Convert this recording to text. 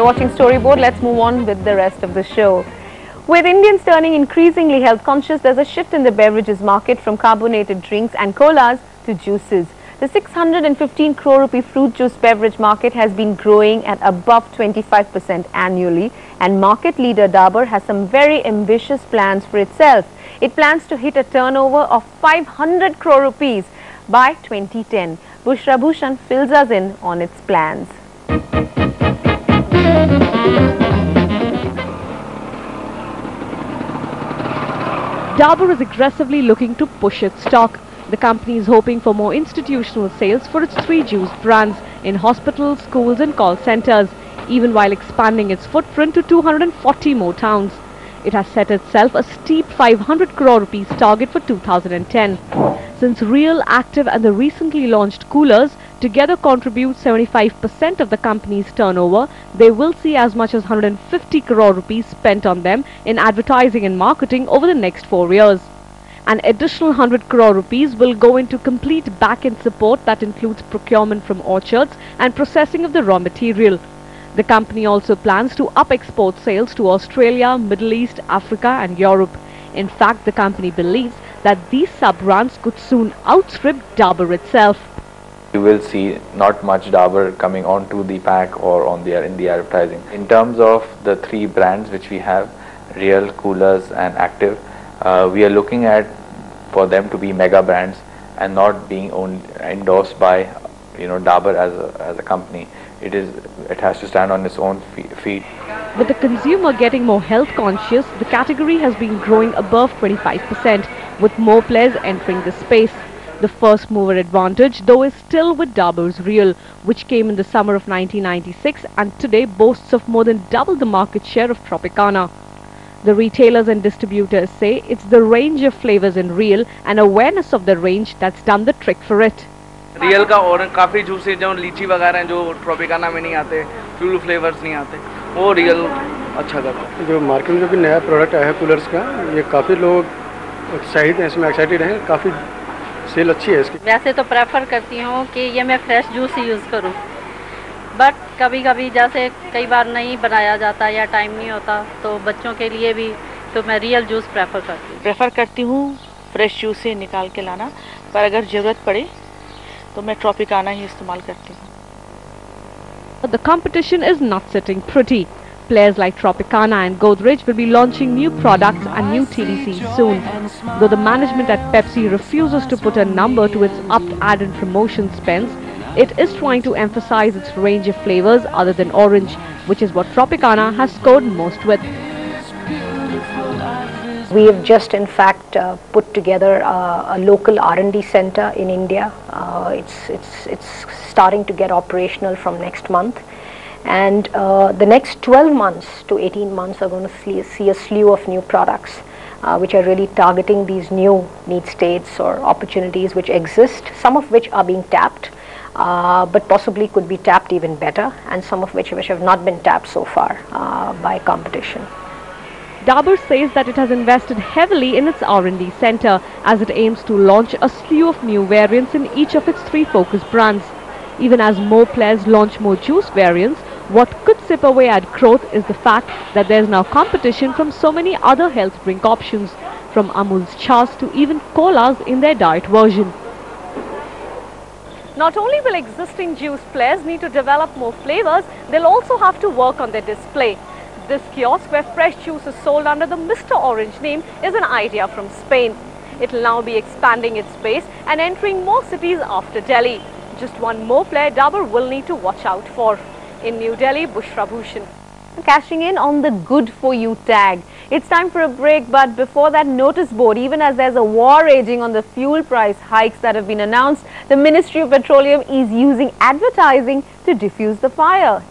You're watching Storyboard. Let's move on with the rest of the show. With Indians turning increasingly health conscious, there's a shift in the beverages market from carbonated drinks and colas to juices. The 615 crore rupee fruit juice beverage market has been growing at above 25% annually, and market leader Dabur has some very ambitious plans for itself. It plans to hit a turnover of 500 crore rupees by 2010. Bushra Bhushan fills us in on its plans. Dabur is aggressively looking to push its stock. The company is hoping for more institutional sales for its 3 juice brands in hospitals, schools and call centres, even while expanding its footprint to 240 more towns. It has set itself a steep 500 crore rupees target for 2010. Since Real, Active and the recently launched coolers together contribute 75% of the company's turnover, they will see as much as 150 crore rupees spent on them in advertising and marketing over the next 4 years. An additional 100 crore rupees will go into complete back-end support that includes procurement from orchards and processing of the raw material. The company also plans to up export sales to Australia, Middle East, Africa and Europe. In fact, the company believes that these sub-brands could soon outstrip Dabur itself. You will see not much Dabur coming onto the pack or on in the advertising. In terms of the 3 brands which we have, Real, Coolers and Active, we are looking at for them to be mega brands and not being endorsed by Dabur as a company. It has to stand on its own feet. With the consumer getting more health conscious, the category has been growing above 25%, with more players entering the space. The first mover advantage though is still with Dabur's Real, which came in the summer of 1996 and today boasts of more than double the market share of Tropicana. The retailers and distributors say it's the range of flavors in Real and awareness of the range that's done the trick for it. Real का और काफ़ी juice है जो लीची वगैरह हैं जो Tropicana में नहीं आते, फ्यूल फ्लेवर्स नहीं आते, वो रियल अच्छा करता है। जो मार्केट में जो भी नया प्रोडक्ट आया है कूलर्स का, ये काफ़ी लोग उत्साहित हैं, इसमें एक्साइटेड हैं, काफ़ी सेल अच्छी है इसकी। वैसे तो प्रेफर करती हूँ कि ये मैं फ्रेश जूस ही यूज़ करूँ, बट कभी-कभी जैसे कई बार नहीं बनाया जाता या टाइम नहीं होता तो बच्चों के लिए भी तो मैं रियल जूस प्रेफर करती हूँ फ्रेश जूस से निकाल के लाना, पर अगर ज़रूरत पड़े तो मैं ट्रॉपिकाना ही इस्तेमाल करती हूँ। But the competition is not sitting pretty. Players like Tropicana and Godrej will be launching new products and new TDCs soon. Though the management at Pepsi refuses to put a number to its upped ad and promotion spends, it is trying to emphasize its range of flavors other than orange, which is what Tropicana has scored most with. We have just in fact put together a local R&D center in India. It's starting to get operational from next month, and the next 12 months to 18 months are going to see a slew of new products which are really targeting these new need states or opportunities which exist, some of which are being tapped but possibly could be tapped even better, and some of which have not been tapped so far by competition. Dabur says that it has invested heavily in its R&D center as it aims to launch a slew of new variants in each of its 3 focus brands. Even as more players launch more juice variants, what could chip away at growth is the fact that there is now competition from so many other health drink options, from Amul's Chas to even colas in their diet version. Not only will existing juice players need to develop more flavors, they'll also have to work on their display. This kiosk where fresh juice is sold under the Mr. Orange name is an idea from Spain. It will now be expanding its base and entering more cities after Delhi. Just one more player Dabur will need to watch out for. In New Delhi, Bushra Bhushan. Cashing in on the good for you tag. It's time for a break, but before that, notice board, even as there's a war raging on the fuel price hikes that have been announced, the Ministry of Petroleum is using advertising to diffuse the fire.